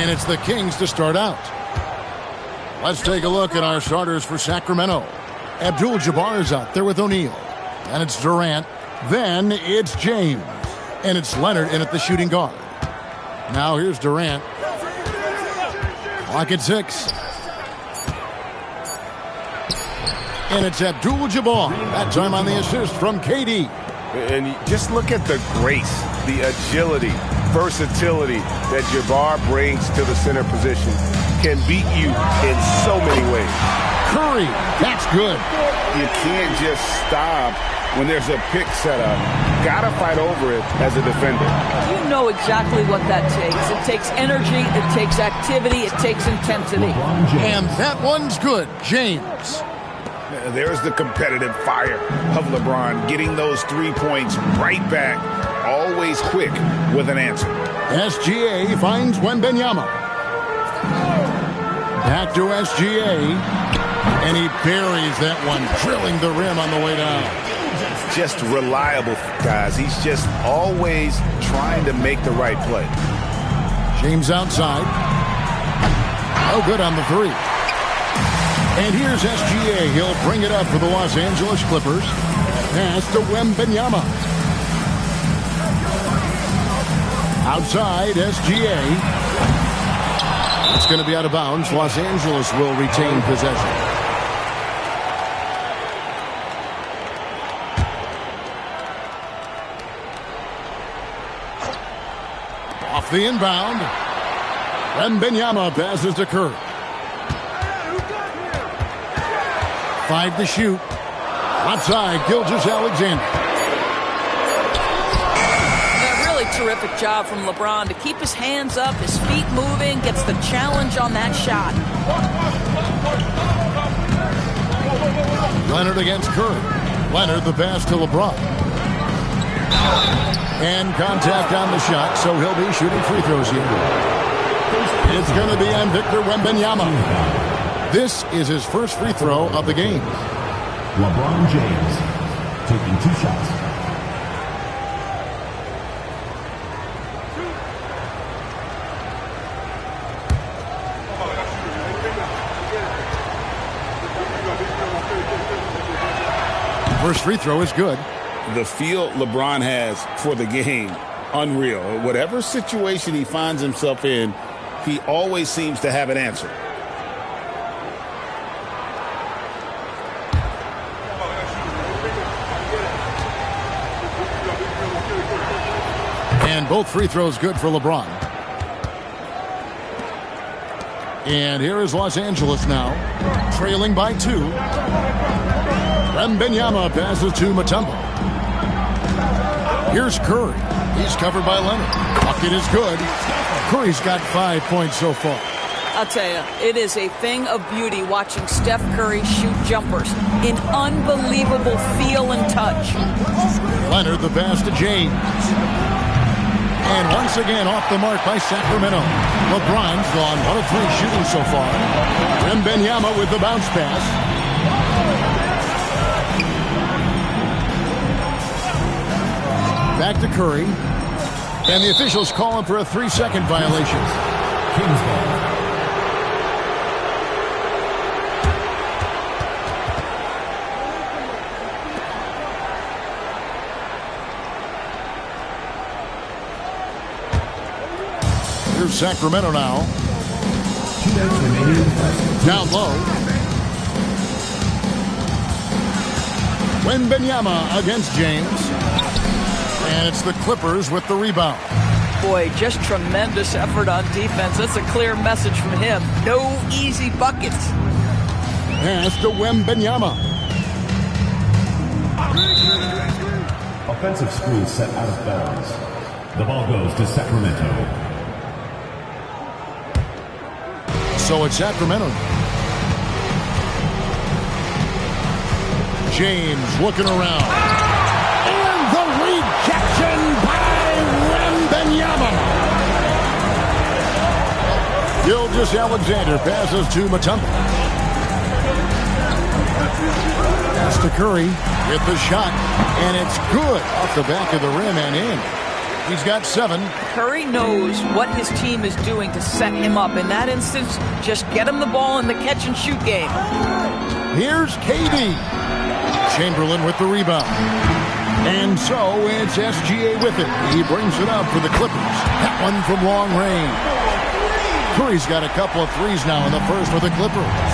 And it's the Kings to start out. Let's take a look at our starters for Sacramento. Abdul-Jabbar is out there with O'Neal. And it's Durant. Then it's James. And it's Leonard in at the shooting guard. Now here's Durant. Clock at 6. And it's Abdul-Jabbar. That time on the assist from KD. And just look at the grace, the agility, versatility that Jabbar brings to the center position. Can beat you in so many ways. Curry, that's good. You can't just stop when there's a pick set up. Gotta fight over it as a defender. You know exactly what that takes. It takes energy, it takes activity, it takes intensity. And that one's good, James. There's the competitive fire of LeBron, getting those 3 points right back, always quick with an answer. SGA finds Wembanyama. Back to SGA, and he buries that one, drilling the rim on the way down. Just reliable, guys. He's just always trying to make the right play. James outside. Oh, good on the 3. And here's SGA. He'll bring it up for the Los Angeles Clippers. Pass to Wembanyama. Outside, SGA. It's going to be out of bounds. Los Angeles will retain possession. Off the inbound. Wembanyama passes to Curry. 5 to shoot. Outside, Gilgeous-Alexander. A really terrific job from LeBron to keep his hands up, his feet moving, gets the challenge on that shot. Leonard against Curry. Leonard the pass to LeBron. And contact on the shot, so he'll be shooting free throws here. It's going to be on Victor Wembanyama. This is his first free throw of the game. LeBron James taking 2 shots. First free throw is good. The feel LeBron has for the game, unreal. Whatever situation he finds himself in, he always seems to have an answer. And both free throws good for LeBron. And here is Los Angeles now, trailing by 2. Wembanyama passes to Mutombo. Here's Curry. He's covered by Leonard. Bucket is good. Curry's got 5 points so far. I'll tell you, it is a thing of beauty watching Steph Curry shoot jumpers. An unbelievable feel and touch. Leonard the pass to James. And once again off the mark by Sacramento. LeBron's gone 1 of 3 shooting so far. Wembanyama with the bounce pass. Back to Curry. And the officials call him for a 3-second violation. Kings ball. Here's Sacramento now. Down low. Wembanyama against James. And it's the Clippers with the rebound. Boy, just tremendous effort on defense. That's a clear message from him. No easy buckets. Pass to Wembanyama. Offensive screen set out of bounds. The ball goes to Sacramento. So it's Sacramento. James looking around. And the rejection by Wembanyama. Gilgeous-Alexander passes to Mutombo. Pass to Curry with the shot. And it's good off the back of the rim and in. He's got 7. Curry knows what his team is doing to set him up. In that instance, just get him the ball in the catch-and-shoot game. Here's KD. Chamberlain with the rebound. And so it's SGA with it. He brings it up for the Clippers. That one from long range. Curry's got a couple of threes now in the first for the Clippers.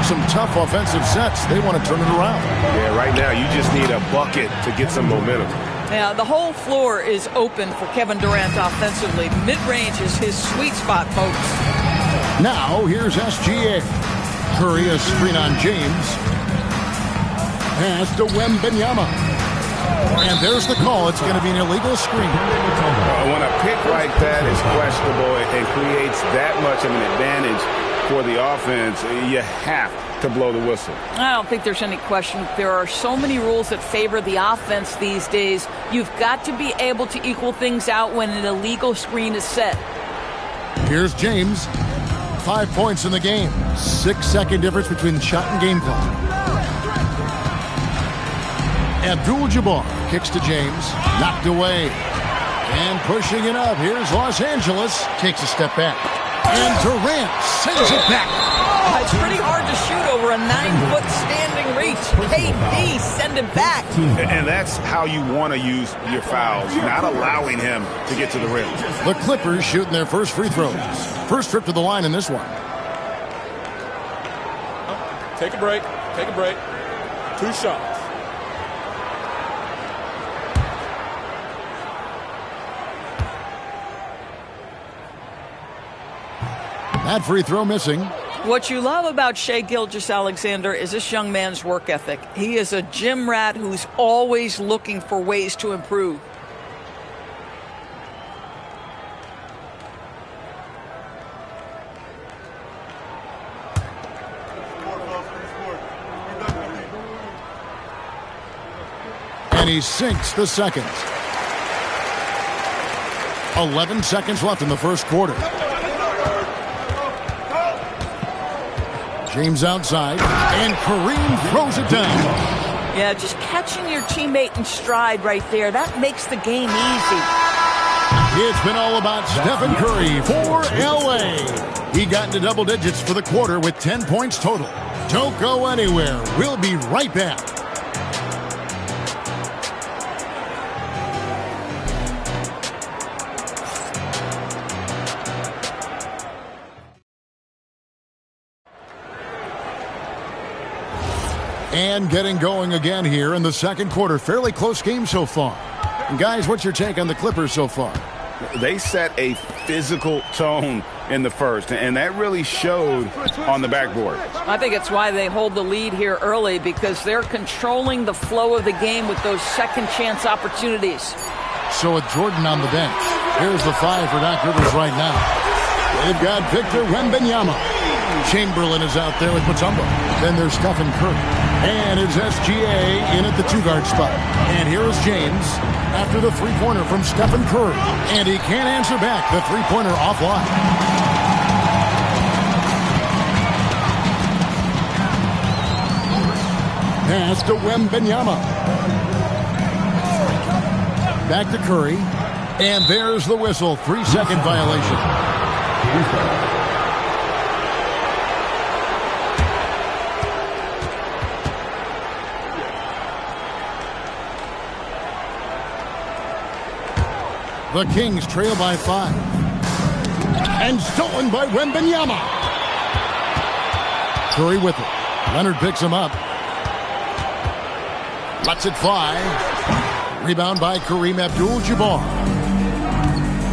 Some tough offensive sets. They want to turn it around. Yeah, right now you just need a bucket to get some momentum. Yeah, the whole floor is open for Kevin Durant offensively. Mid-range is his sweet spot, folks. Now here's SGA. Curry a screen on James. Pass to Wembanyama. And there's the call. It's going to be an illegal screen. When a pick like that is questionable and creates that much of an advantage for the offense, you have to blow the whistle. I don't think there's any question. There are so many rules that favor the offense these days. You've got to be able to equal things out when an illegal screen is set. Here's James. 5 points in the game. 6-second difference between the shot and game clock. Abdul-Jabbar kicks to James. Knocked away. And pushing it up. Here's Los Angeles. Takes a step back. And Durant sends it back. It's pretty hard to shoot over a 9-foot standing reach. KD, send it back. And that's how you want to use your fouls, not allowing him to get to the rim. The Clippers shooting their first free throws. First trip to the line in this one. Take a break. Take a break. 2 shots. That free throw missing. What you love about Shai Gilgeous-Alexander is this young man's work ethic. He is a gym rat who's always looking for ways to improve. And he sinks the second. 11 seconds left in the first quarter. James outside, and Kareem throws it down. Yeah, just catching your teammate in stride right there, that makes the game easy. It's been all about Stephen Curry for L.A. He got into double digits for the quarter with 10 points total. Don't go anywhere. We'll be right back. And getting going again here in the second quarter. Fairly close game so far. And guys, what's your take on the Clippers so far? They set a physical tone in the first, and that really showed on the backboard. I think it's why they hold the lead here early, because they're controlling the flow of the game with those second chance opportunities. So with Jordan on the bench, here's the 5 for Doc Rivers right now. They've got Victor Wembanyama. Chamberlain is out there with Mutombo. Then there's Stephen Curry. And it's SGA in at the 2-guard spot. And here is James after the 3-pointer from Stephen Curry. And he can't answer back. The 3-pointer offline. Pass to Wembanyama. Back to Curry. And there's the whistle. 3-second violation. The Kings trail by 5. And stolen by Wembanyama. Curry with it. Leonard picks him up. Lets it fly. Rebound by Kareem Abdul-Jabbar.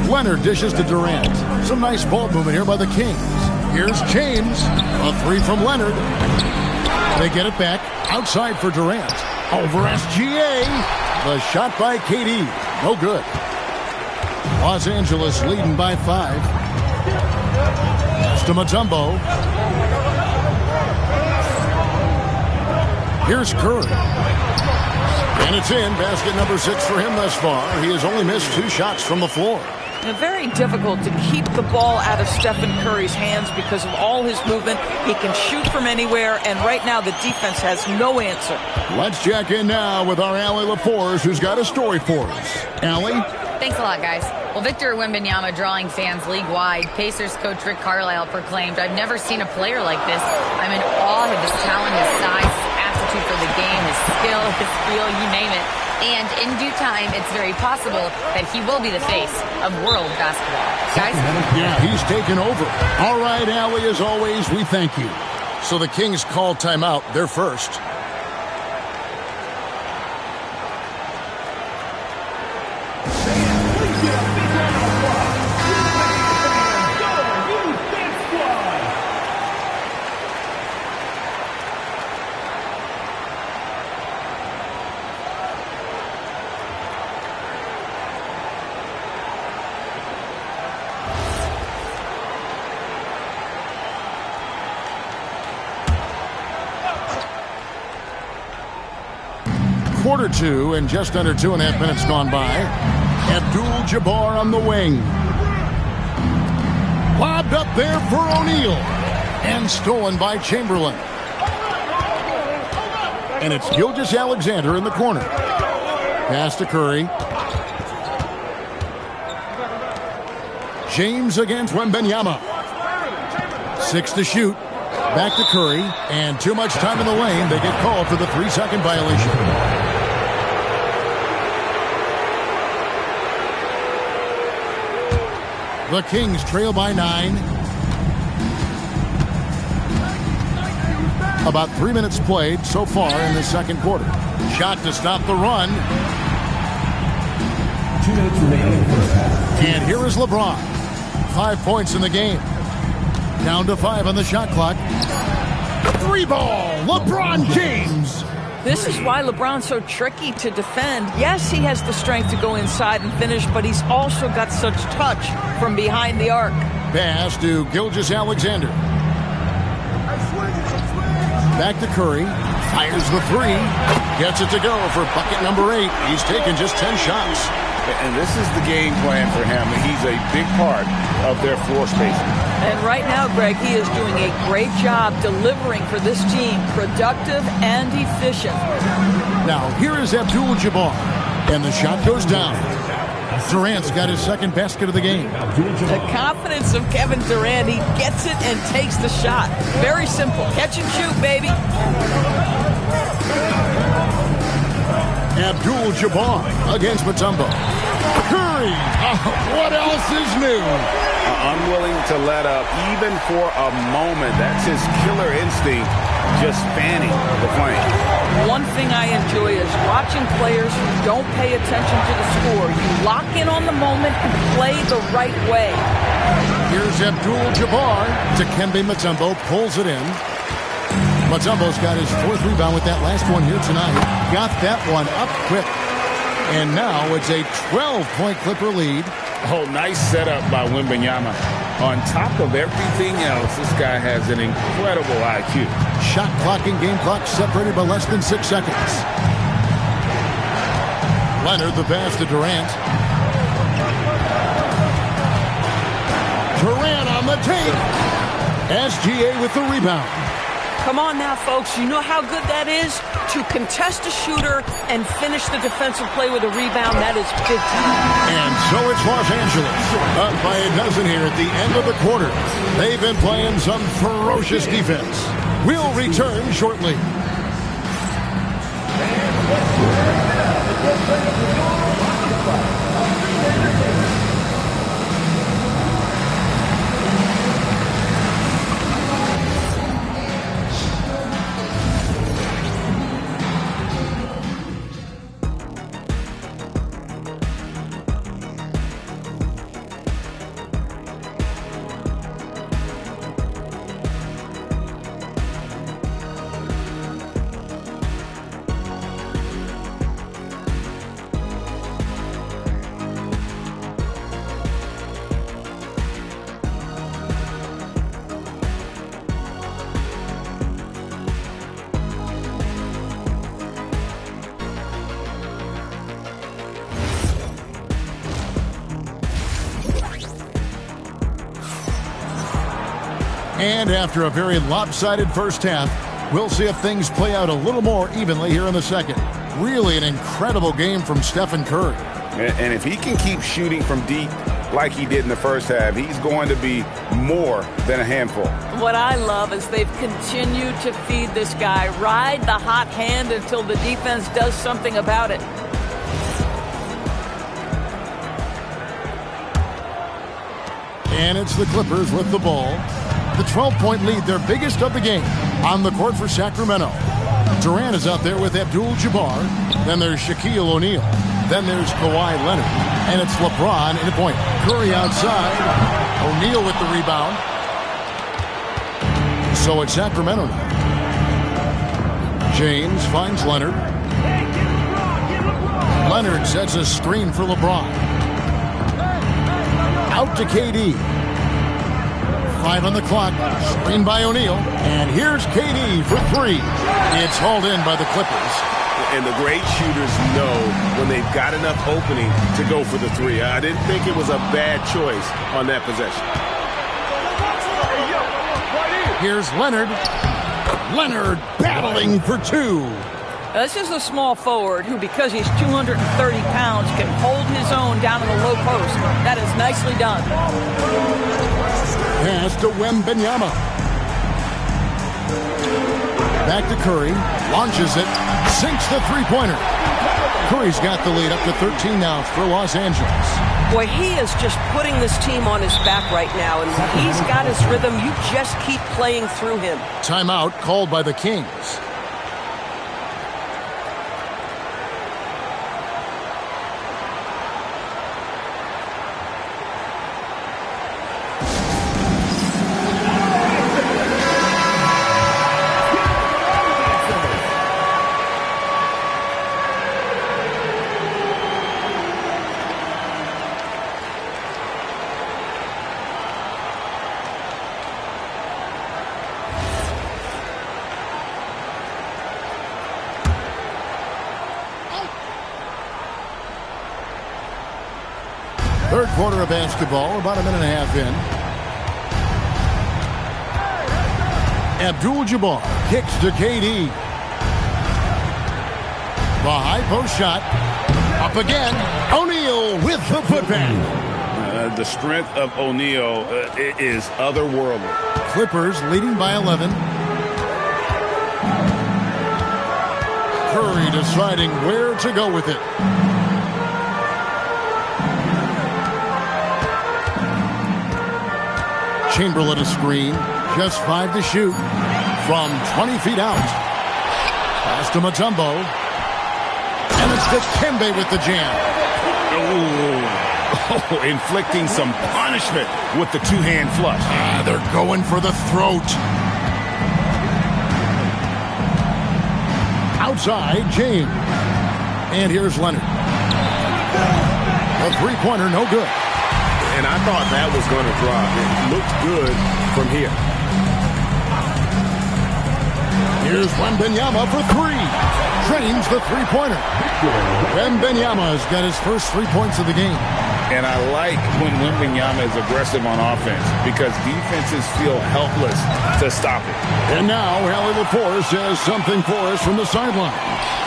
Leonard dishes to Durant. Some nice ball movement here by the Kings. Here's James. A 3 from Leonard. They get it back. Outside for Durant. Over SGA. The shot by KD. No good. Los Angeles leading by 5. Pass to Mutombo. Here's Curry. And it's in. Basket number 6 for him thus far. He has only missed 2 shots from the floor. Very difficult to keep the ball out of Stephen Curry's hands because of all his movement. He can shoot from anywhere, and right now the defense has no answer. Let's check in now with our Allie Lapores, who's got a story for us. Allie? Thanks a lot, guys. Well, Victor Wembanyama drawing fans league-wide. Pacers coach Rick Carlisle proclaimed, "I've never seen a player like this. I'm in awe of his talent, his size, his aptitude for the game, his skill, his feel, you name it." And in due time, it's very possible that he will be the face of world basketball. Guys? Yeah, he's taken over. All right, Allie, as always, we thank you. So the Kings call timeout. They're first. Quarter two, and just under 2.5 minutes gone by. Abdul-Jabbar on the wing. Lobbed up there for O'Neal. And stolen by Chamberlain. And it's Gilgeous-Alexander in the corner. Pass to Curry. James against Wembanyama. 6 to shoot. Back to Curry. And too much time in the lane. They get called for the 3-second violation. The Kings trail by 9. About 3 minutes played so far in the second quarter. Shot to stop the run. 2 minutes remaining in the first half. And here is LeBron. 5 points in the game. Down to 5 on the shot clock. 3 ball. LeBron James. This is why LeBron's so tricky to defend. Yes, he has the strength to go inside and finish, but he's also got such touch from behind the arc. Pass to Gilgeous-Alexander. Back to Curry. Fires the 3. Gets it to go for bucket number 8. He's taken just 10 shots. And this is the game plan for him. He's a big part of their floor spacing. And right now, Greg, he is doing a great job delivering for this team, productive and efficient. Now, here is Abdul-Jabbar, and the shot goes down. Durant's got his second basket of the game. The confidence of Kevin Durant, he gets it and takes the shot. Very simple. Catch and shoot, baby. Abdul-Jabbar against Mutombo. Curry, what else is new? Unwilling to let up even for a moment. That's his killer instinct, just fanning the flame. One thing I enjoy is watching players who don't pay attention to the score. You lock in on the moment and play the right way. Here's Abdul-Jabbar. Dikembe Mutombo pulls it in. Mutombo's got his 4th rebound with that last one here tonight. Got that one up quick. And now it's a 12-point Clipper lead. Oh, nice setup by Wembanyama. On top of everything else, this guy has an incredible IQ. Shot clock and game clock separated by less than 6 seconds. Leonard the pass to Durant. Durant on the take. SGA with the rebound. Come on now, folks. You know how good that is? To contest a shooter and finish the defensive play with a rebound, that is big time. And so it's Los Angeles. Up by a dozen here at the end of the quarter. They've been playing some ferocious defense. We'll return shortly. And after a very lopsided first half, we'll see if things play out a little more evenly here in the second. Really an incredible game from Stephen Curry. And if he can keep shooting from deep like he did in the first half, he's going to be more than a handful. What I love is they've continued to feed this guy, ride the hot hand until the defense does something about it. And it's the Clippers with the ball. The 12-point lead, their biggest of the game, on the court for Sacramento. Durant is out there with Abdul-Jabbar. Then there's Shaquille O'Neal. Then there's Kawhi Leonard. And it's LeBron in the point. Curry outside. O'Neal with the rebound. So it's Sacramento now. James finds Leonard. Leonard sets a screen for LeBron. Out to KD. 5 on the clock. Screen by O'Neal. And here's KD for 3. It's hauled in by the Clippers. And the great shooters know when they've got enough opening to go for the 3. I didn't think it was a bad choice on that possession. Here's Leonard. Leonard battling for 2. This is a small forward who, because he's 230 pounds, can hold his own down in the low post. That is nicely done. Pass to Wembanyama. Back to Curry. Launches it. Sinks the three-pointer. Curry's got the lead up to 13 now for Los Angeles. Boy, he is just putting this team on his back right now, and when he's got his rhythm, you just keep playing through him. Timeout called by the Kings. Third quarter of basketball, about a minute and a half in. Abdul-Jabbar kicks to KD. The high post shot. Up again. O'Neal with the putback. The strength of O'Neal is otherworldly. Clippers leading by 11. Curry deciding where to go with it. Chamberlain a screen. Just 5 to shoot. From 20 feet out. Pass to Mutombo. And it's Dikembe with the jam. Oh, inflicting some punishment with the two-hand flush. They're going for the throat. Outside, James. And here's Leonard. A three-pointer, no good. And I thought that was going to drop. It looked good from here. Here's Wembanyama for 3. Drains the three-pointer. Wembanyama's got his first 3 points of the game. And I like when Wembanyama is aggressive on offense because defenses feel helpless to stop it. And now, Allie LaForce has something for us from the sideline.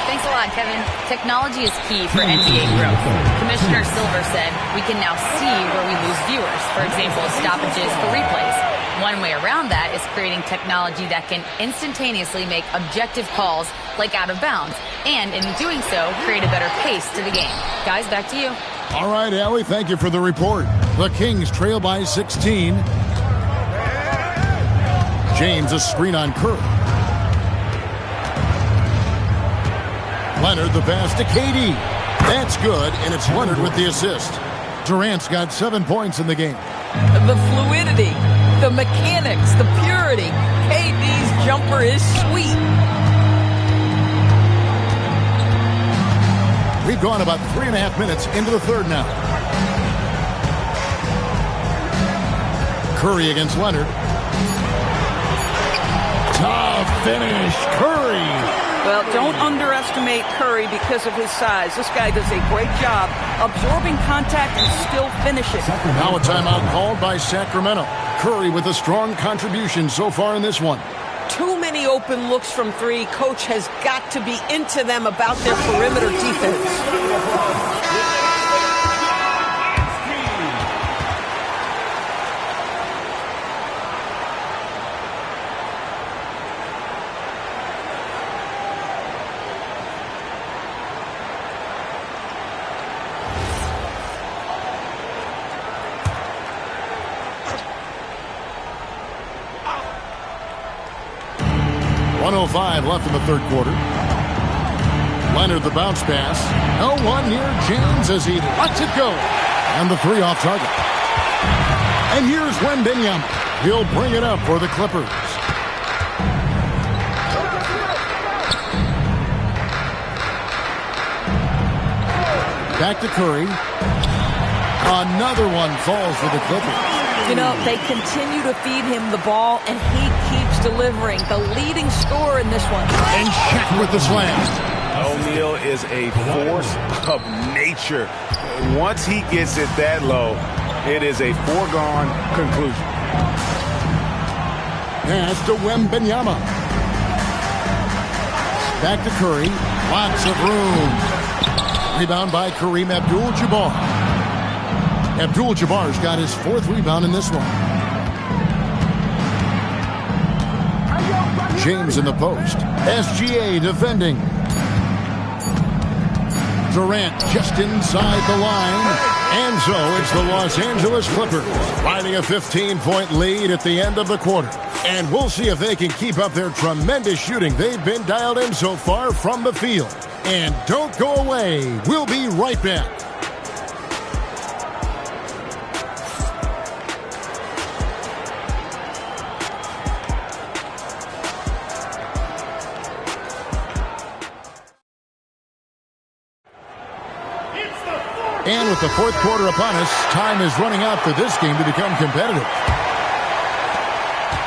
Thanks a lot, Kevin. Technology is key for NBA growth. Commissioner Silver said we can now see where we lose viewers, for example, stoppages for replays. One way around that is creating technology that can instantaneously make objective calls like out of bounds, and in doing so, create a better pace to the game. Guys, back to you. All right, Allie, thank you for the report. The Kings trail by 16. James a screen on Curry. Leonard the pass to KD. That's good, and it's Leonard with the assist. Durant's got 7 points in the game. The fluidity, the mechanics, the purity. KD's jumper is sweet. We've gone about 3.5 minutes into the third now. Curry against Leonard. Tough finish, Curry. Well, don't underestimate Curry because of his size. This guy does a great job absorbing contact and still finishing. Now a timeout called by Sacramento. Curry with a strong contribution so far in this one. Too many open looks from 3. Coach has got to be into them about their perimeter defense. 1:05 left in the third quarter. Leonard the bounce pass. No one near James as he lets it go. And the three off target. And here's Wembanyama. He'll bring it up for the Clippers. Back to Curry. Another one falls for the Clippers. You know, they continue to feed him the ball, and he keeps delivering. The leading scorer in this one. And Shaq with the slam. O'Neal is a force of nature. Once he gets it that low, it is a foregone conclusion. Pass to Wembanyama. Back to Curry. Lots of room. Rebound by Kareem Abdul-Jabbar. Abdul-Jabbar's got his fourth rebound in this one. James in the post. SGA defending. Durant just inside the line. And so it's the Los Angeles Clippers riding a 15-point lead at the end of the quarter. And we'll see if they can keep up their tremendous shooting they've been dialed in so far from the field. And don't go away. We'll be right back. And with the fourth quarter upon us, time is running out for this game to become competitive.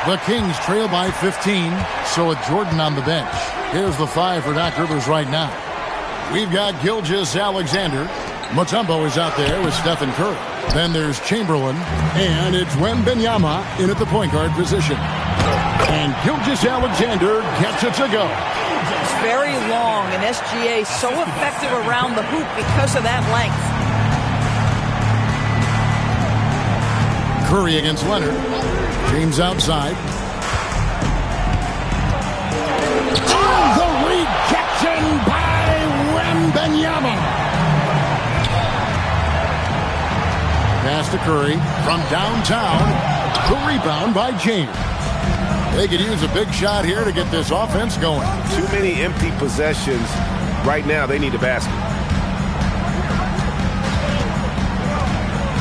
The Kings trail by 15, so with Jordan on the bench. Here's the 5 for Doc Rivers right now. We've got Gilgeous-Alexander. Mutombo is out there with Stephen Curry. Then there's Chamberlain, and it's Wembanyama in at the point guard position. And Gilgeous-Alexander gets it to go. It's very long, and SGA so effective around the hoop because of that length. Curry against Leonard. James outside. Oh, the rejection by Wembanyama. Pass to Curry from downtown. The rebound by James. They could use a big shot here to get this offense going. Too many empty possessions. Right now, they need a basket.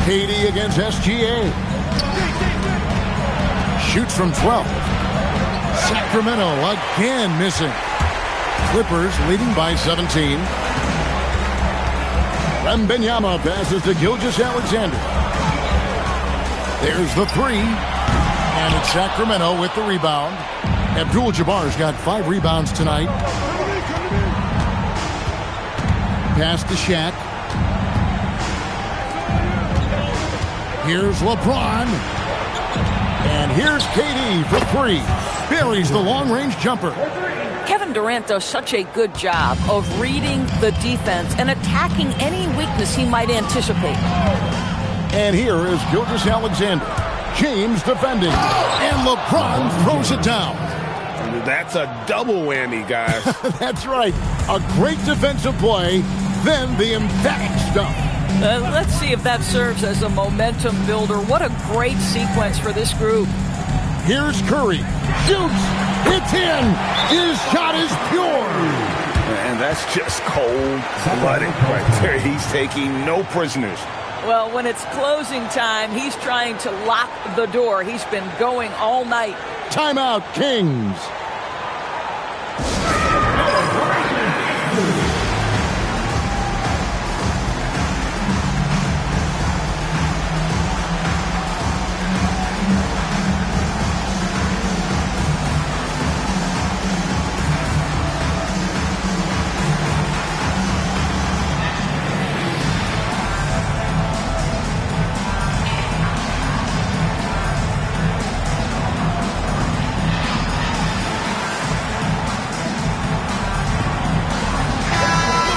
KD against SGA. Shoots from 12. Sacramento again missing. Clippers leading by 17. Wembanyama passes to Gilgeous-Alexander. There's the 3. And it's Sacramento with the rebound. Abdul-Jabbar's got 5 rebounds tonight. Pass to Shaq. Here's LeBron. And here's KD for 3. Buries the long-range jumper. Kevin Durant does such a good job of reading the defense and attacking any weakness he might anticipate. And here is Gilgeous-Alexander. James defending. And LeBron throws it down. That's a double whammy, guys. That's right. A great defensive play, then the emphatic stuff. Let's see if that serves as a momentum builder. What a great sequence for this group. Here's Curry. Shoots. It's in. His shot is pure. And that's just cold-blooded right there. He's taking no prisoners. Well, when it's closing time, he's trying to lock the door. He's been going all night. Timeout, Kings.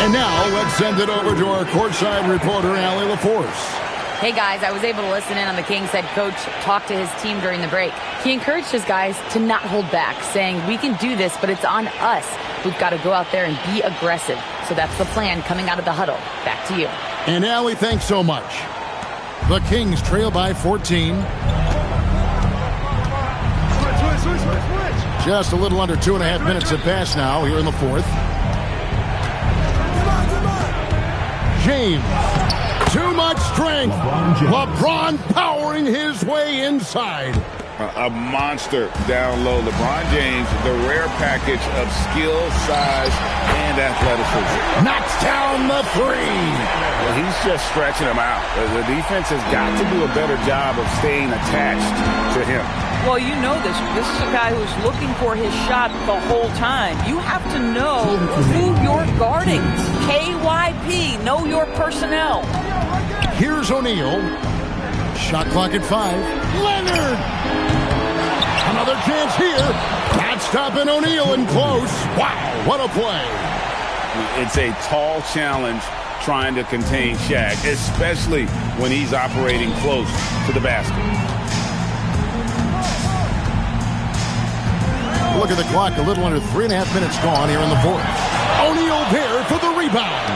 And now, let's send it over to our courtside reporter, Allie LaForce. Hey, guys, I was able to listen in on the Kings head coach talk to his team during the break. He encouraged his guys to not hold back, saying, we can do this, but it's on us. We've got to go out there and be aggressive. So that's the plan coming out of the huddle. Back to you. And Allie, thanks so much. The Kings trail by 14. Just a little under 2.5 minutes have passed now here in the fourth. James. Too much strength. LeBron powering his way inside. A monster down low. LeBron James, the rare package of skill, size, and athleticism. Knocks down the three. Well, he's just stretching him out. The defense has got to do a better job of staying attached to him. Well, you know this. This is a guy who's looking for his shot the whole time. You have to know who you're guarding. KYP, know your personnel. Here's O'Neal. Shot clock at 5. Leonard! Another chance here. Not stopping O'Neal in close. Wow, what a play. It's a tall challenge trying to contain Shaq, especially when he's operating close to the basket. Look at the clock, a little under 3.5 minutes gone here in the fourth. O'Neal there for the rebound.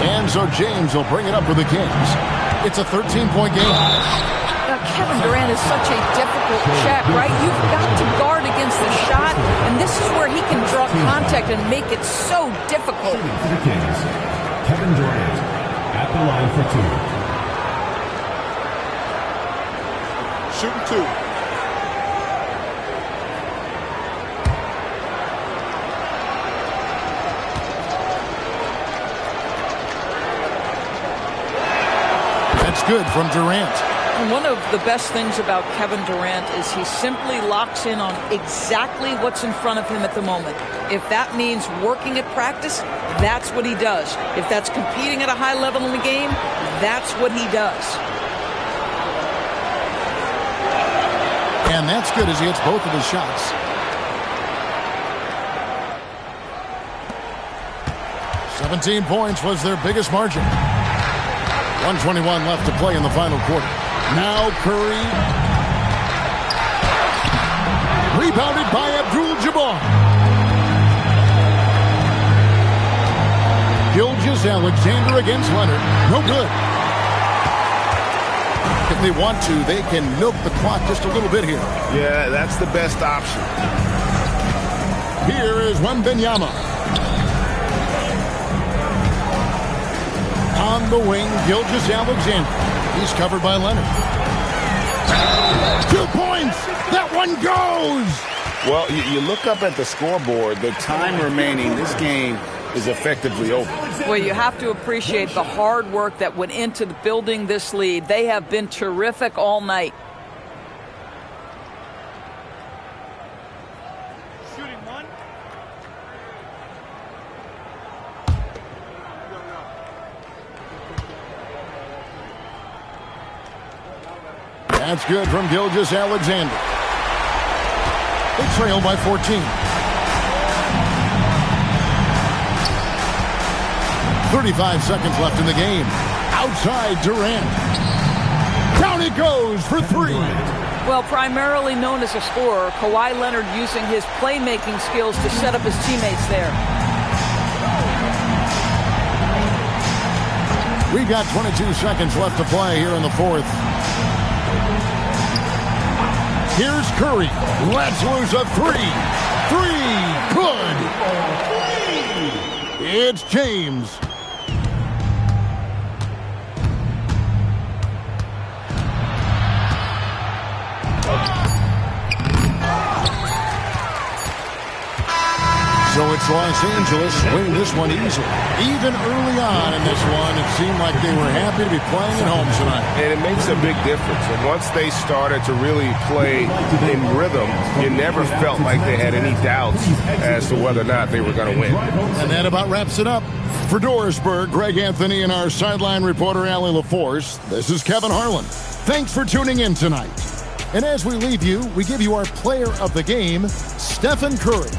And so James will bring it up for the Kings. It's a 13-point game. Now, Kevin Durant is such a difficult check, right? You've got to guard against the shot, and this is where he can draw contact and make it so difficult. For the Kings, Kevin Durant at the line for 2. Shooting 2. Good from Durant. And one of the best things about Kevin Durant is he simply locks in on exactly what's in front of him at the moment. If that means working at practice, that's what he does. If that's competing at a high level in the game, that's what he does. And that's good as he hits both of his shots. "17 points was their biggest margin. 1:21 left to play in the final quarter. Now Curry. Rebounded by Abdul-Jabbar. Gilgeous-Alexander against Leonard. No good. If they want to, they can milk the clock just a little bit here. Yeah, that's the best option. Here is Wembanyama. On the wing, Gilgeous-Alexander. He's covered by Leonard. 2 points! That one goes! Well, you look up at the scoreboard, the time remaining, this game is effectively over. Well, you have to appreciate the hard work that went into building this lead. They have been terrific all night. That's good from Gilgeous-Alexander. They trail by 14. 35 seconds left in the game. Outside Durant. Down it goes for 3. Well, primarily known as a scorer, Kawhi Leonard using his playmaking skills to set up his teammates there. We've got 22 seconds left to play here in the fourth. Here's Curry. Let's lose a 3. 3. Good. It's James. So it's Los Angeles winning this one easily. Even early on in this one, it seemed like they were happy to be playing at home tonight. And it makes a big difference. And once they started to really play in rhythm, you never felt like they had any doubts as to whether or not they were going to win. And that about wraps it up. For Dorisburg, Greg Anthony and our sideline reporter, Allie LaForce, this is Kevin Harlan. Thanks for tuning in tonight. And as we leave you, we give you our player of the game, Stephen Curry.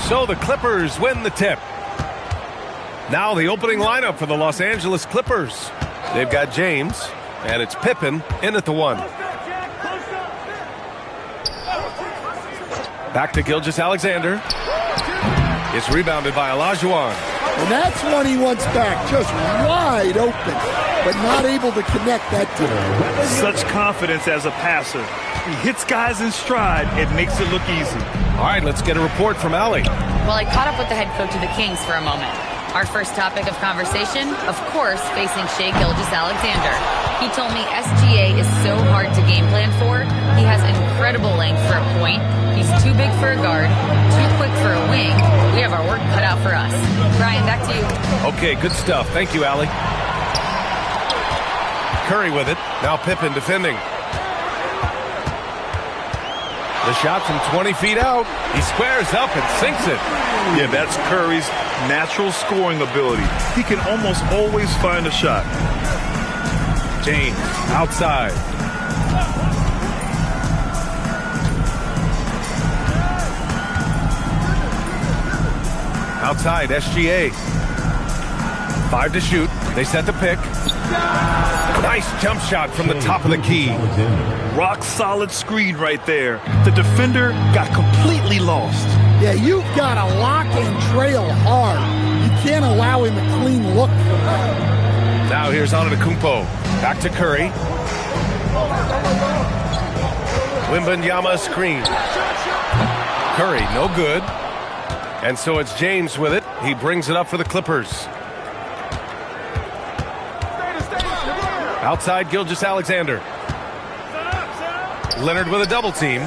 So the Clippers win the tip. Now the opening lineup for the Los Angeles Clippers. They've got James, and it's Pippen in at the 1. Back to Gilgeous-Alexander. It's rebounded by Olajuwon. And that's one he wants back, just wide open, but not able to connect that time. Such confidence as a passer. He hits guys in stride. It makes it look easy. All right, let's get a report from Allie. Well, I caught up with the head coach of the Kings for a moment. Our first topic of conversation, of course, facing Shai Gilgeous-Alexander. He told me SGA is so hard to game plan for. He has incredible length for a point. He's too big for a guard, too quick for a wing. We have our work cut out for us. Brian, back to you. Okay, good stuff. Thank you, Allie. Curry with it. Now Pippen defending. The shot from 20 feet out. He squares up and sinks it. Yeah, that's Curry's natural scoring ability. He can almost always find a shot. James outside. Outside, SGA. 5 to shoot. They set the pick. Nice jump shot from the top of the key. Rock solid screen right there. The defender got completely lost. Yeah, you've got to lock and trail hard. You can't allow him a clean look from that. Now here's Antetokounmpo. Back to Curry. Wembanyama screen. Curry, no good. And so it's James with it. He brings it up for the Clippers. Outside Gilgeous-Alexander. Leonard with a double team.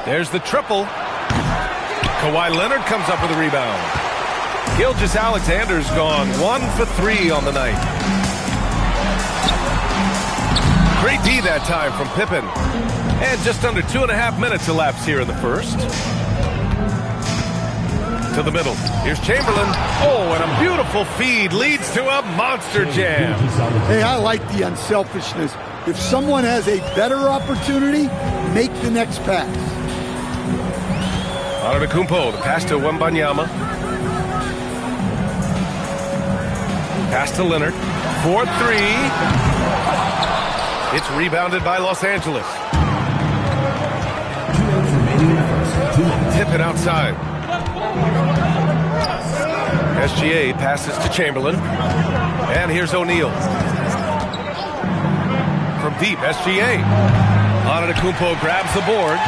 There's the triple. Kawhi Leonard comes up with a rebound. Gilgeous-Alexander's gone 1 for 3 on the night. Great D that time from Pippen. And just under 2.5 minutes elapsed here in the first. To the middle. Here's Chamberlain. Oh, and a beautiful feed leads to a monster jam. Hey, I like the unselfishness. If someone has a better opportunity, make the next pass. Antetokounmpo, the pass to Wembanyama. Pass to Leonard. 4-3. It's rebounded by Los Angeles. Tip it outside. SGA passes to Chamberlain. And here's O'Neal. From deep, SGA. Antetokounmpo grabs the board.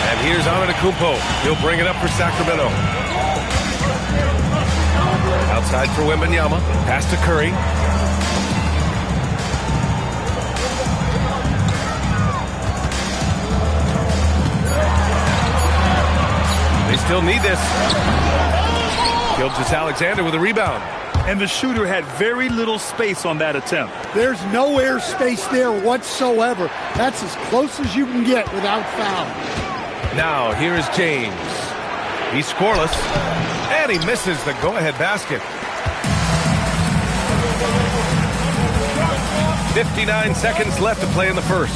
And here's Antetokounmpo. He'll bring it up for Sacramento. Outside for Wembanyama. Pass to Curry. They still need this. Gilgeous-Alexander with a rebound. And the shooter had very little space on that attempt. There's no air space there whatsoever. That's as close as you can get without foul. Now, here is James. He's scoreless. And he misses the go-ahead basket. 59 seconds left to play in the first.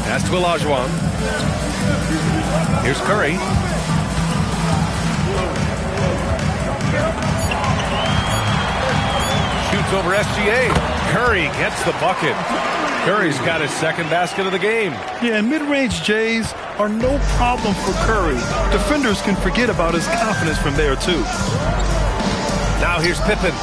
Pass to Olajuwon. Here's Curry. Shoots over SGA. Curry gets the bucket. Curry's got his second basket of the game. Yeah, and mid-range Jays are no problem for Curry. Defenders can forget about his confidence from there, too. Now here's Pippen.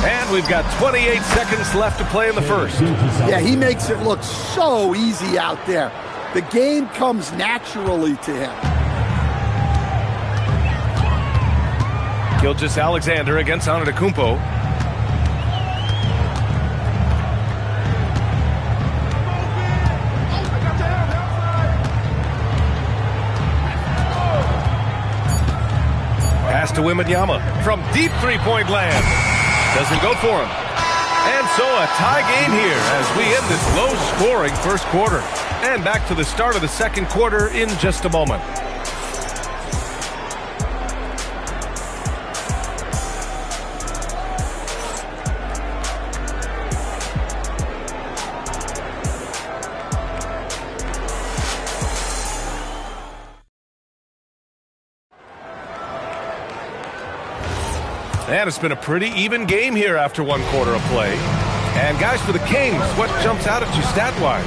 And we've got 28 seconds left to play in the first. Yeah, he makes it look so easy out there. The game comes naturally to him. Gilgeous-Alexander against Antetokounmpo. Pass to Wembanyama from deep three-point land. Doesn't go for him. And so a tie game here as we end this low-scoring first quarter. And back to the start of the second quarter in just a moment. And it's been a pretty even game here after one quarter of play. And guys, for the Kings, what jumps out at you stat-wise?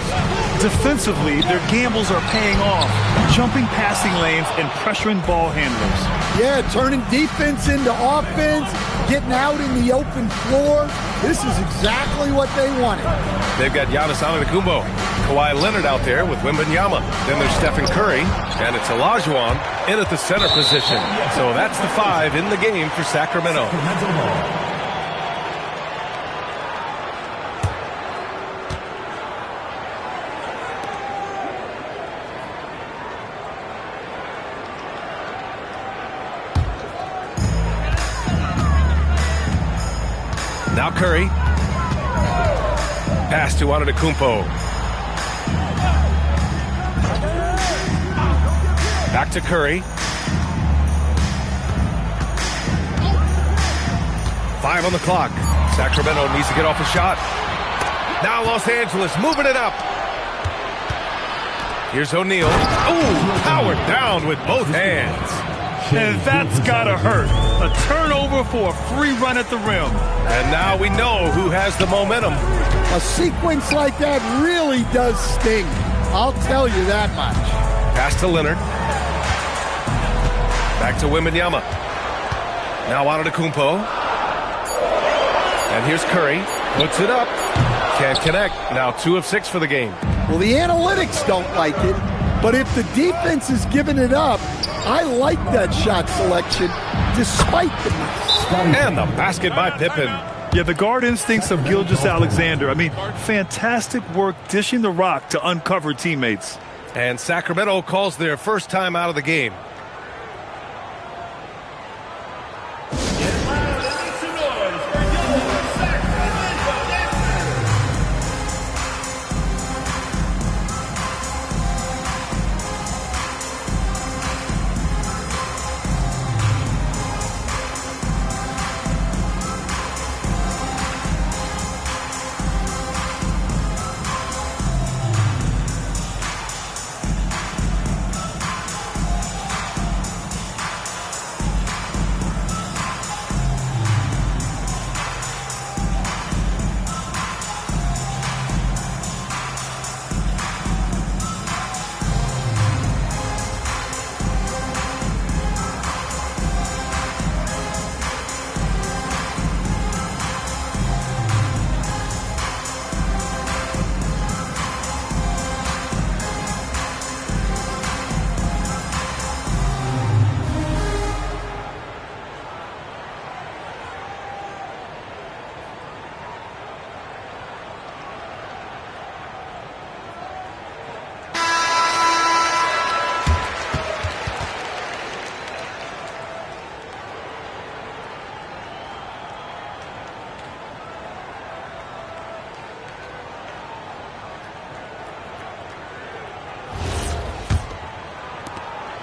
Defensively, their gambles are paying off, jumping passing lanes and pressuring ball handlers. Yeah, turning defense into offense, getting out in the open floor. This is exactly what they wanted. They've got Giannis Antetokounmpo, Kawhi Leonard out there with Wembanyama. Then there's Stephen Curry, and it's Olajuwon in at the center position. So that's the 5 in the game for Sacramento. Now Curry. Pass to Antetokounmpo. Back to Curry. 5 on the clock. Sacramento needs to get off a shot. Now Los Angeles moving it up. Here's O'Neal. Ooh, powered down with both hands. And that's gotta hurt. A turnover for a free run at the rim. And now we know who has the momentum. A sequence like that really does sting. I'll tell you that much. Pass to Leonard. Back to Wembanyama. Now Antetokounmpo. And here's Curry. Puts it up. Can't connect. Now 2 of 6 for the game. Well, the analytics don't like it, but if the defense is giving it up, I like that shot selection despite the miss. And the basket by Pippen. Yeah, the guard instincts of Gilgeous-Alexander. I mean, fantastic work dishing the rock to uncover teammates. And Sacramento calls their first time out of the game.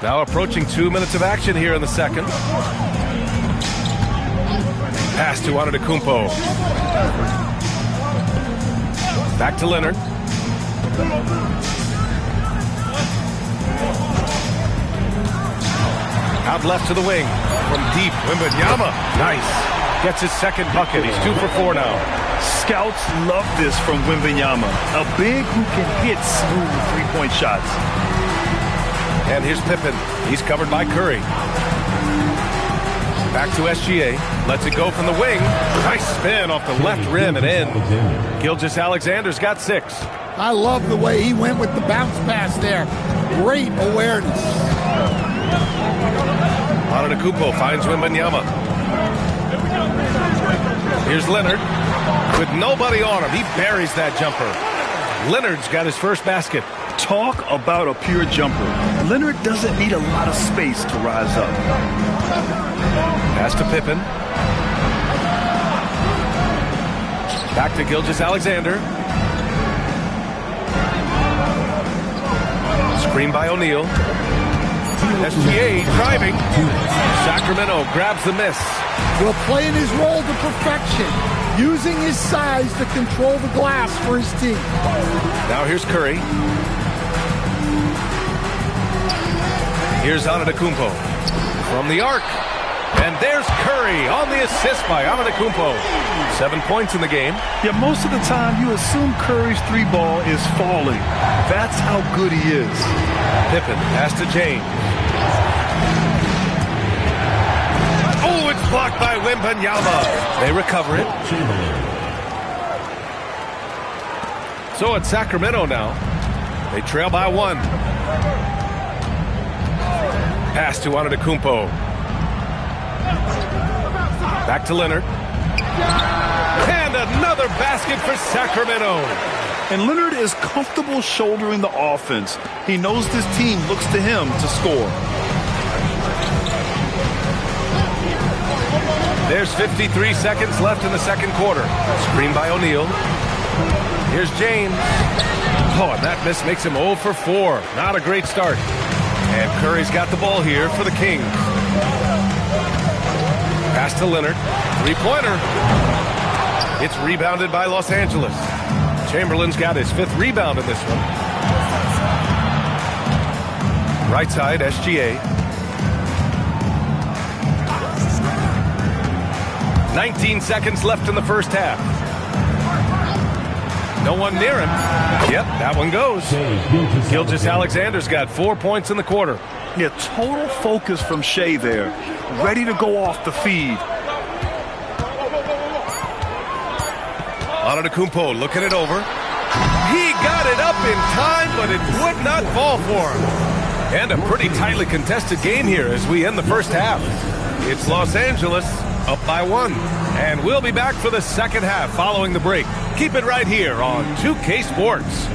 Now approaching 2 minutes of action here in the second. Pass to Antetokounmpo. Back to Leonard. Out left to the wing. From deep, Wembanyama. Nice. Gets his second bucket. He's 2 for 4 now. Scouts love this from Wembanyama. A big who can hit smooth three-point shots. And here's Pippen. He's covered by Curry. Back to SGA. Lets it go from the wing. Nice spin off the left rim and in. Gilgeous-Alexander's got 6. I love the way he went with the bounce pass there. Great awareness. Antetokounmpo finds Wembanyama. Here's Leonard. With nobody on him, he buries that jumper. Leonard's got his first basket. Talk about a pure jumper. Leonard doesn't need a lot of space to rise up. Pass to Pippen. Back to Gilgeous-Alexander. Screen by O'Neal. SGA driving. Sacramento grabs the miss. Well, playing his role to perfection. Using his size to control the glass for his team. Now here's Curry. Here's Antetokounmpo. From the arc. And there's Curry on the assist by Antetokounmpo. 7 points in the game. Yeah, most of the time you assume Curry's three ball is falling. That's how good he is. Pippen pass to James. Oh, it's blocked by Wembanyama. They recover it. So it's Sacramento now. They trail by 1. Pass to Antetokounmpo. Back to Leonard. And another basket for Sacramento. And Leonard is comfortable shouldering the offense. He knows this team looks to him to score. There's 53 seconds left in the second quarter. Screen by O'Neal. Here's James. Oh, and that miss makes him 0 for 4. Not a great start. And Curry's got the ball here for the Kings. Pass to Leonard. Three-pointer. It's rebounded by Los Angeles. Chamberlain's got his 5th rebound in this one. Right side, SGA. 19 seconds left in the first half. No one near him. Yep, that one goes. Gilgeous-Alexander's got 4 points in the quarter. Yeah, total focus from Shea there. Ready to go off the feed. Antetokounmpo looking it over. He got it up in time, but it would not fall for him. And a pretty tightly contested game here as we end the first half. It's Los Angeles up by 1. And we'll be back for the second half following the break. Keep it right here on 2K Sports.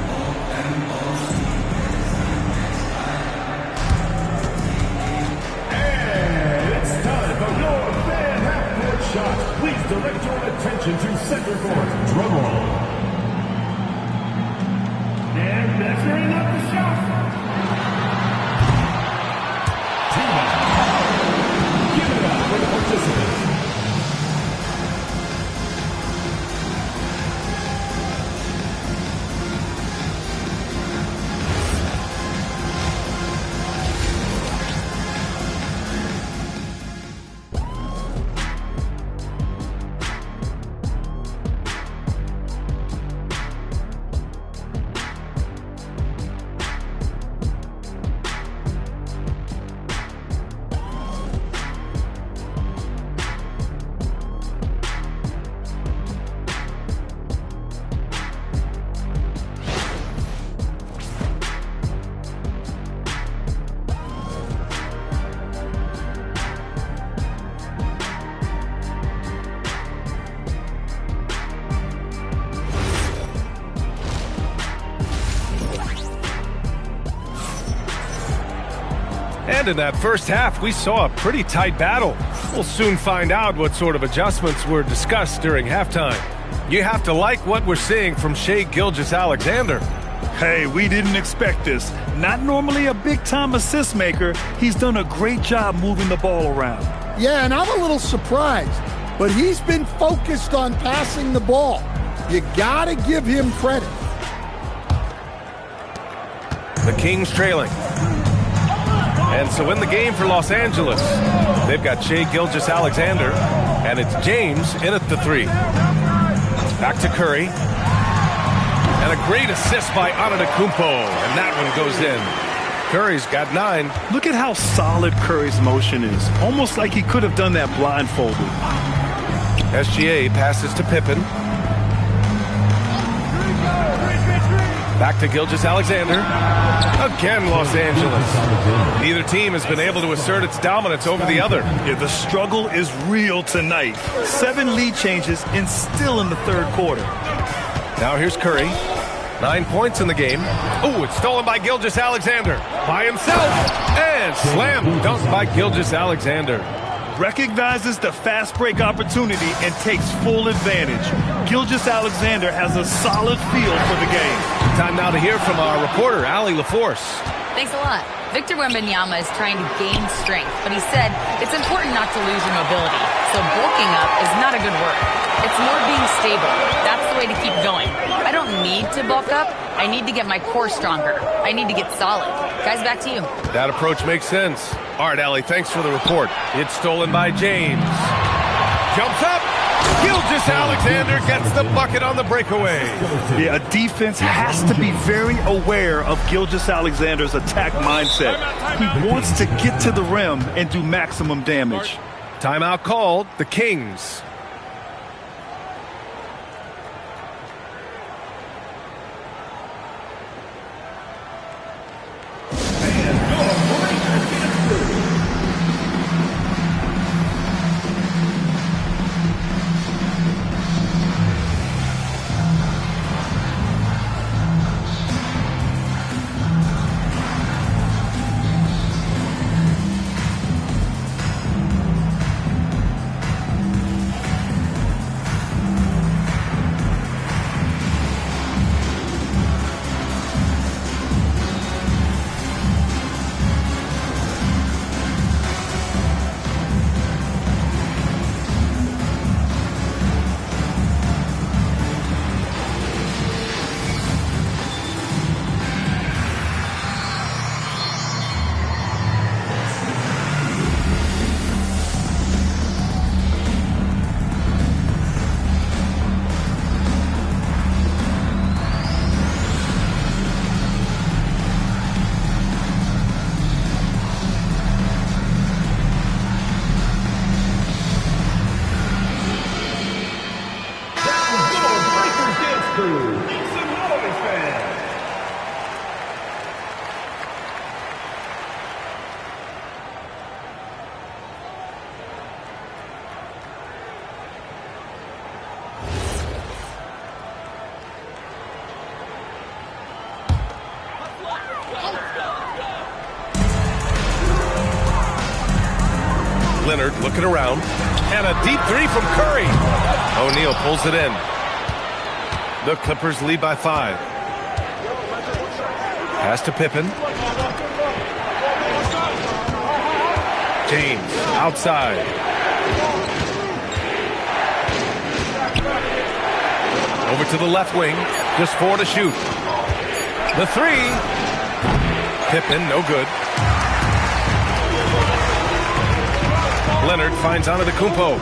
And it's time for your fan half-court shot. Please direct your attention to center court. Drum roll. And measuring up the shot. Team out. Give it up for the participants. And in that first half, we saw a pretty tight battle. We'll soon find out what sort of adjustments were discussed during halftime. You have to like what we're seeing from Shai Gilgeous-Alexander. Hey, we didn't expect this. Not normally a big-time assist maker. He's done a great job moving the ball around. Yeah, and I'm a little surprised, but he's been focused on passing the ball. You gotta give him credit. The Kings trailing. And so in the game for Los Angeles, they've got Shai Gilgeous-Alexander, and it's James in at the 3. Back to Curry. And a great assist by Antetokounmpo, and that one goes in. Curry's got 9. Look at how solid Curry's motion is. Almost like he could have done that blindfolded. SGA passes to Pippen. Back to Gilgeous-Alexander. Again, Los Angeles. Neither team has been able to assert its dominance over the other. Yeah, the struggle is real tonight. 7 lead changes and still in the third quarter. Now here's Curry. 9 points in the game. Oh, it's stolen by Gilgeous-Alexander. By himself. And slam dunk by Gilgeous-Alexander. Recognizes the fast break opportunity and takes full advantage. Gilgeous-Alexander has a solid feel for the game. Time now to hear from our reporter, Allie LaForce. Thanks a lot. Victor Wembanyama is trying to gain strength, but he said it's important not to lose your mobility. So bulking up is not a good word. It's more being stable. That's the way to keep going. I don't need to bulk up. I need to get my core stronger. I need to get solid. Guys, back to you. That approach makes sense. All right, Allie, thanks for the report. It's stolen by James. Jumps up. Gilgeous-Alexander gets the bucket on the breakaway. Yeah, a defense has to be very aware of Gilgeous-Alexander's attack mindset. He wants to get to the rim and do maximum damage. Timeout called. The Kings. Leonard looking around. And a deep three from Curry. O'Neal pulls it in. The Clippers lead by 5. Pass to Pippen. James outside. Over to the left wing. Just 4 to shoot. The 3. Pippen, no good. Leonard finds Antetokounmpo.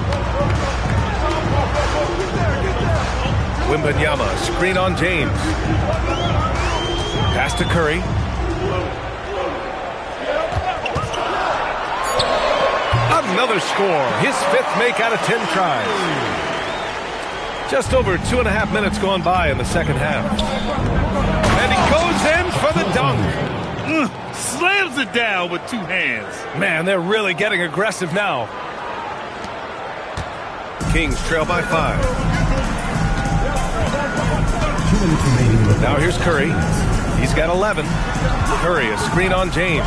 Wembanyama, screen on James. Pass to Curry. Another score. His 5th make out of 10 tries. Just over 2.5 minutes gone by in the second half. And he goes in for the dunk. Slams it down with 2 hands. Man, they're really getting aggressive now. Kings trail by 5. Now here's Curry. He's got 11. Curry, a screen on James.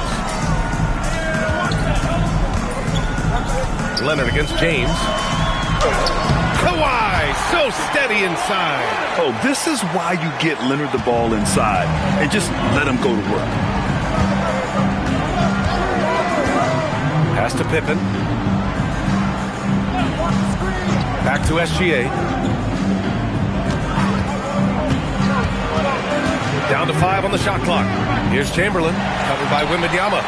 Leonard against James. Kawhi, so steady inside. Oh, this is why you get Leonard the ball inside and just let him go to work. Pass to Pippen. Back to SGA. Down to 5 on the shot clock. Here's Chamberlain, covered by Wembanyama.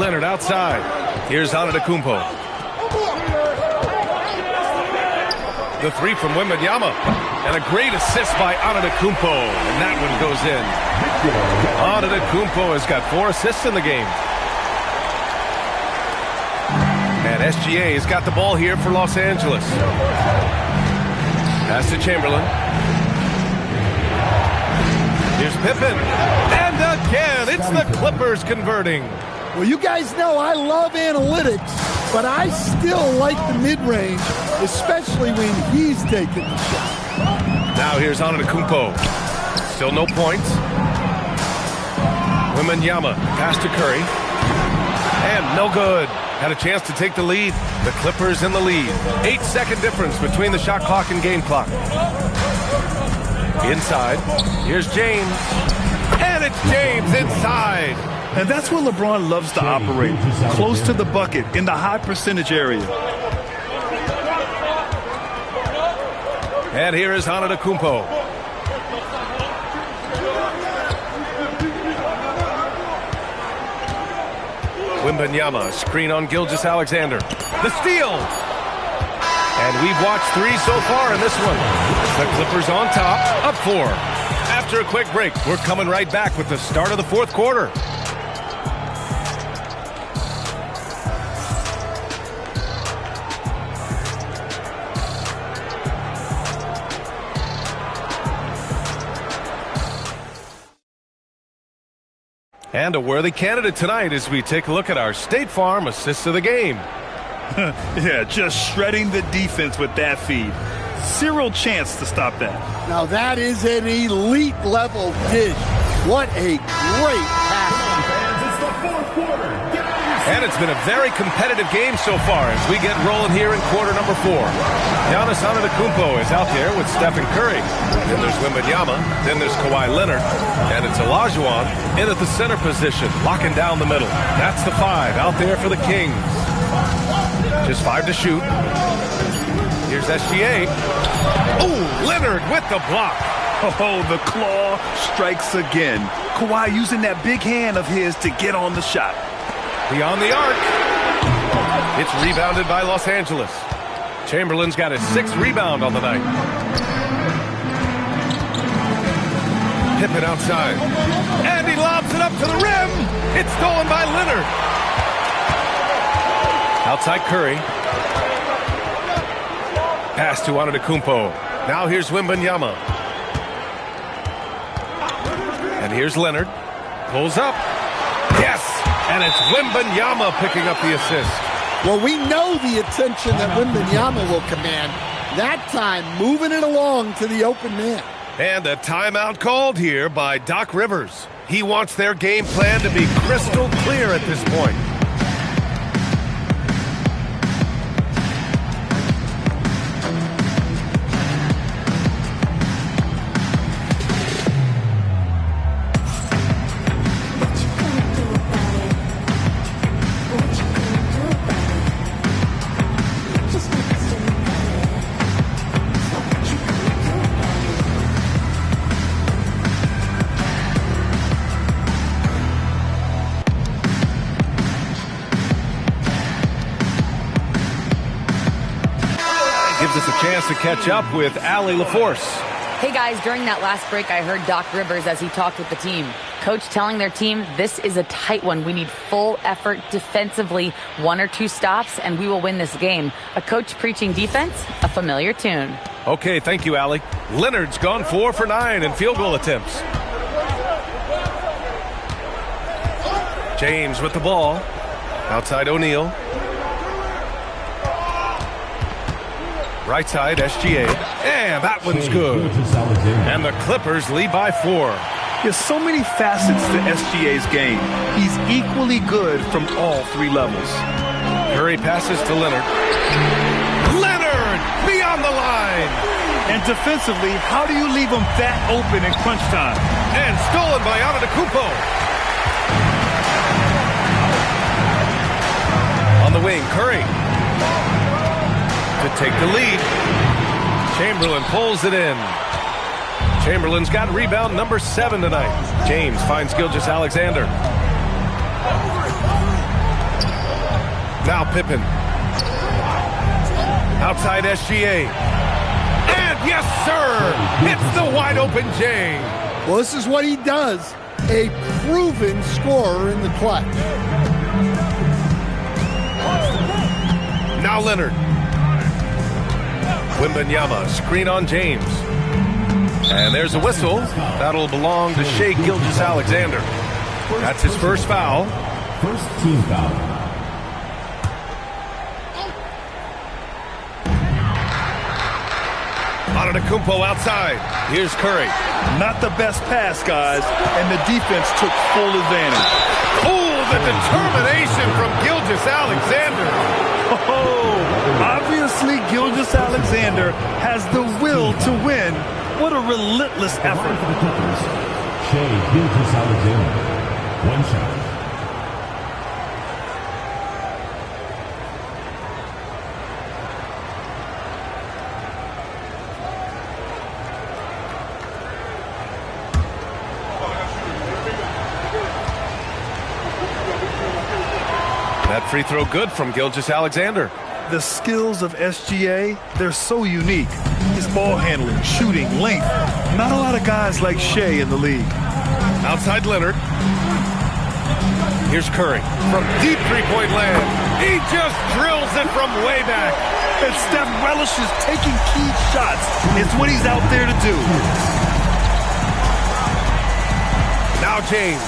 Leonard outside. Here's Antetokounmpo. The 3 from Wembanyama. And a great assist by Antetokounmpo. And that one goes in. Antetokounmpo has got 4 assists in the game. And SGA has got the ball here for Los Angeles. Pass to Chamberlain. Here's Pippen. And again, it's the Clippers converting. Well, you guys know I love analytics, but I still like the mid-range, especially when he's taking the shot. Now here's Antetokounmpo. Still no points. Wembanyama, pass to Curry. And no good. Had a chance to take the lead. The Clippers in the lead. 8-second difference between the shot clock and game clock. Inside. Here's James. And it's James inside. And that's where LeBron loves to operate. Close to the bucket in the high percentage area. And here is Antetokounmpo. Wembanyama, screen on Gilgeous-Alexander. The steal! And we've watched 3 so far in this one. The Clippers on top, up 4. After a quick break, we're coming right back with the start of the 4th quarter. And a worthy candidate tonight as we take a look at our State Farm assists of the game. Yeah, just shredding the defense with that feed. Zero chance to stop that. Now that is an elite level dish. What a great pass. It's the 4th quarter. And it's been a very competitive game so far as we get rolling here in quarter number 4. Giannis Antetokounmpo is out there with Stephen Curry. Then there's Wembanyama. Then there's Kawhi Leonard. And it's Olajuwon in at the center position, locking down the middle. That's the 5 out there for the Kings. Just 5 to shoot. Here's SGA. Oh, Leonard with the block. Oh, the claw strikes again. Kawhi using that big hand of his to get on the shot. Beyond the arc. It's rebounded by Los Angeles. Chamberlain's got his 6th rebound on the night. Pippen outside. And he lobs it up to the rim. It's stolen by Leonard. Outside Curry. Pass to Antetokounmpo. Now here's Wembanyama. And here's Leonard. Pulls up. Yes! And it's Wembanyama picking up the assist. Well, we know the attention that Wembanyama will command. That time, moving it along to the open man. And a timeout called here by Doc Rivers. He wants their game plan to be crystal clear at this point. Gives us a chance to catch up with Allie LaForce. Hey guys, during that last break, I heard Doc Rivers as he talked with the team. Coach telling their team, this is a tight one. We need full effort defensively, 1 or 2 stops, and we will win this game. A coach preaching defense, a familiar tune. Okay, thank you, Allie. Leonard's gone 4 for 9 in field goal attempts. James with the ball. Outside O'Neal. Right side, SGA. And that one's good. And the Clippers lead by 4. There's so many facets to SGA's game. He's equally good from all 3 levels. Curry passes to Leonard. Leonard beyond the line. And defensively, how do you leave him that open in crunch time? And stolen by Antetokounmpo. On the wing, Curry. To take the lead. Chamberlain pulls it in. Chamberlain's got rebound number 7 tonight. James finds Gilgeous-Alexander. Now Pippen. Outside SGA. And yes, sir! Hits the wide open J. Well, this is what he does. A proven scorer in the clutch. Now Leonard. Wembanyama, screen on James. And there's a whistle. That'll belong to Shai Gilgeous-Alexander. That's his first foul. First team foul. Antetokounmpo outside. Here's Curry. Not the best pass, guys, and the defense took full advantage. Oh, the determination from Gilgeous-Alexander. Oh, obviously Gilgeous-Alexander has the will to win. What a relentless effort. Shai Gilgeous-Alexander. 1 shot. That free throw good from Gilgeous-Alexander. The skills of SGA, they're so unique. His ball handling, shooting, length. Not a lot of guys like Shea in the league. Outside Leonard. Here's Curry from deep three-point land. He just drills it from way back. And Steph relishes taking key shots. It's what he's out there to do. Now James.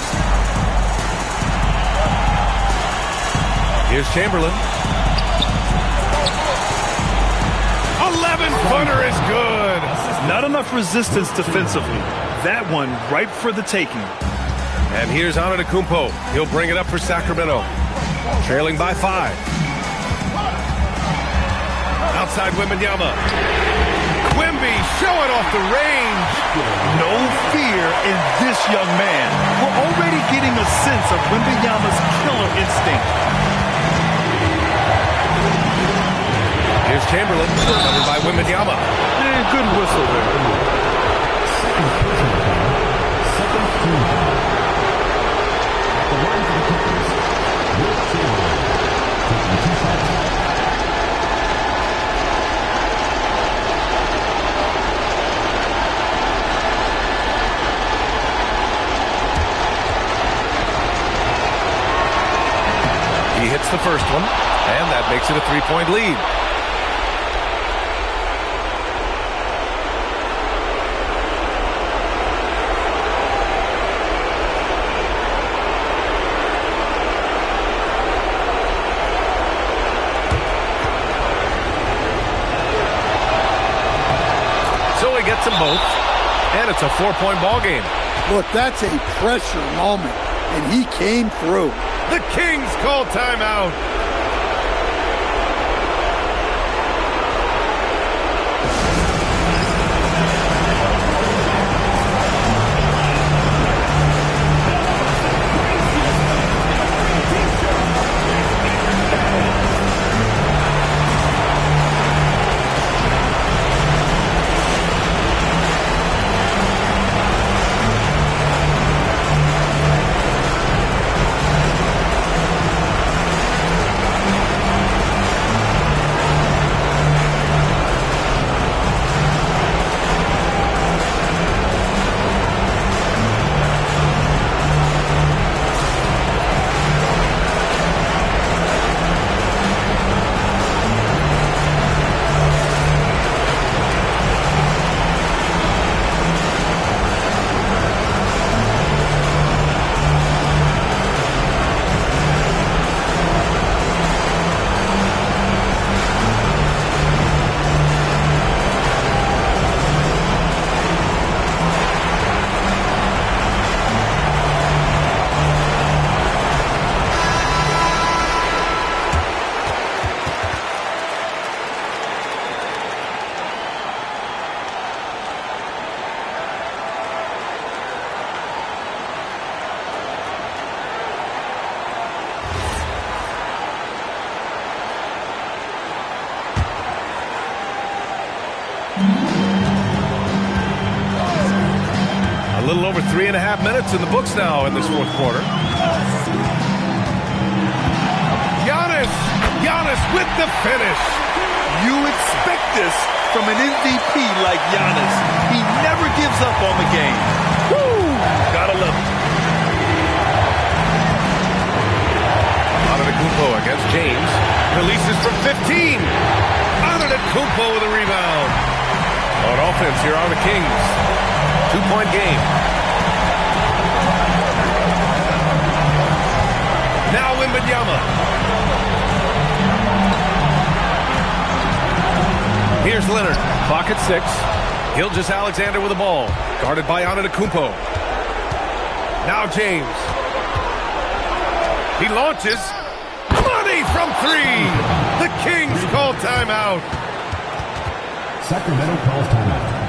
Here's Chamberlain. 11-footer is good. Not enough resistance defensively. That one ripe for the taking. And here's Antetokounmpo. He'll bring it up for Sacramento. Trailing by 5. Outside Wembanyama. Quimby showing off the range. No fear in this young man. We're already getting a sense of Wembanyama's killer instinct. Here's Chamberlain, covered by Wembanyama. Good whistle there. He hits the first one, and that makes it a 3-point lead. So he gets them both, and it's a 4-point ball game. Look, that's a pressure moment, and he came through. The Kings call timeout. A little over 3.5 minutes in the books now in this fourth quarter. Giannis with the finish. You expect this from an MVP like Giannis. He never gives up on the game. Woo! Gotta love it. Antetokounmpo against James. Releases from 15. Antetokounmpo with a rebound. On offense here on the Kings. 2-point game. Now Wembanyama. Here's Leonard. Clock at 6. Gilgeous-Alexander with the ball. Guarded by Antetokounmpo. Now James. He launches. Money from 3. The Kings call timeout. Sacramento calls timeout.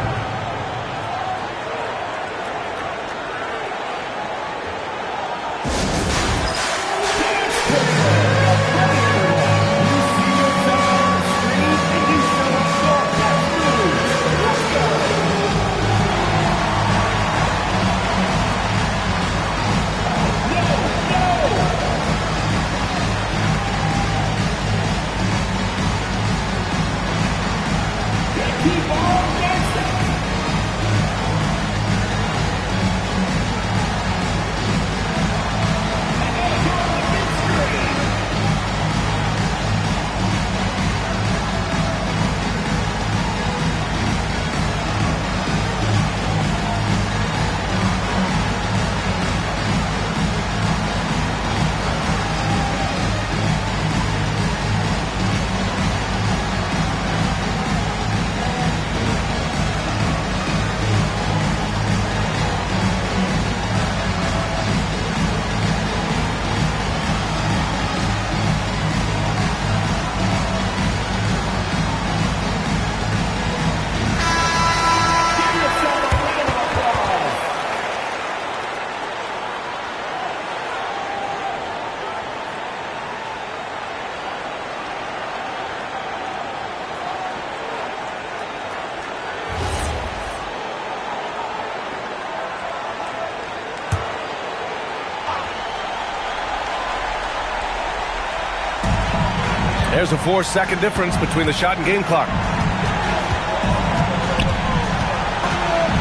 There's a 4-second difference between the shot and game clock.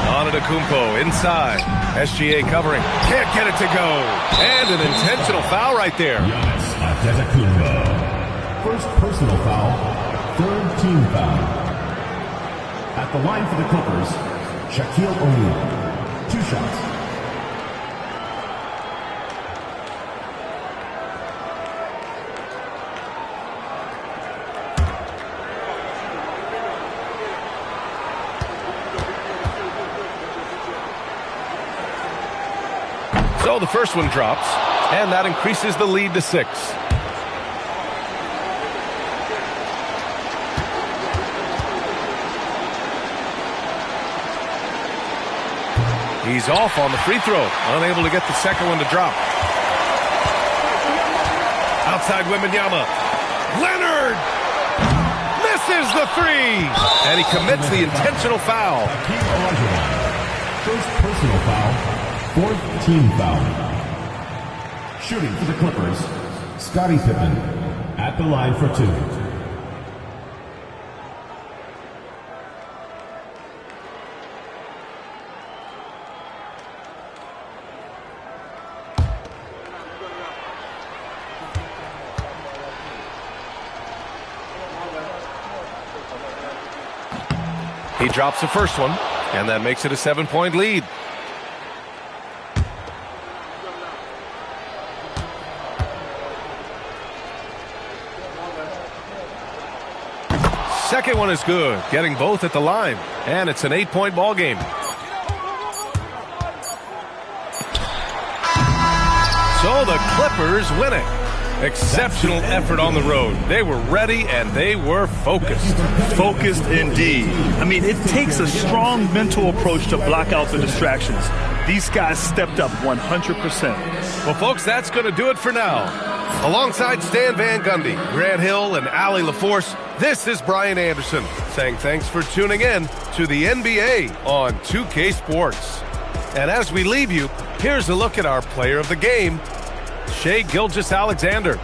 Antetokounmpo inside. SGA covering. Can't get it to go. And an intentional foul right there. Giannis Antetokounmpo. First personal foul, third team foul. At the line for the Clippers, Shaquille O'Neal. 2 shots. So the first one drops, and that increases the lead to 6. He's off on the free throw, unable to get the second one to drop. Outside Wembanyama. Leonard misses the 3, and he commits the intentional foul. First personal foul, fourth team foul. Shooting for the Clippers, Scottie Pippen at the line for 2. He drops the first one, and that makes it a 7-point lead. Second one is good, getting both at the line, and it's an 8-point ball game. So the Clippers win it. Exceptional effort on the road. They were ready and they were focused. Focused indeed. I mean, it takes a strong mental approach to block out the distractions. These guys stepped up 100%. Well, folks, that's going to do it for now. Alongside Stan Van Gundy, Grant Hill, and Allie LaForce, this is Brian Anderson saying thanks for tuning in to the NBA on 2K Sports. And as we leave you, here's a look at our player of the game, Shai Gilgeous-Alexander.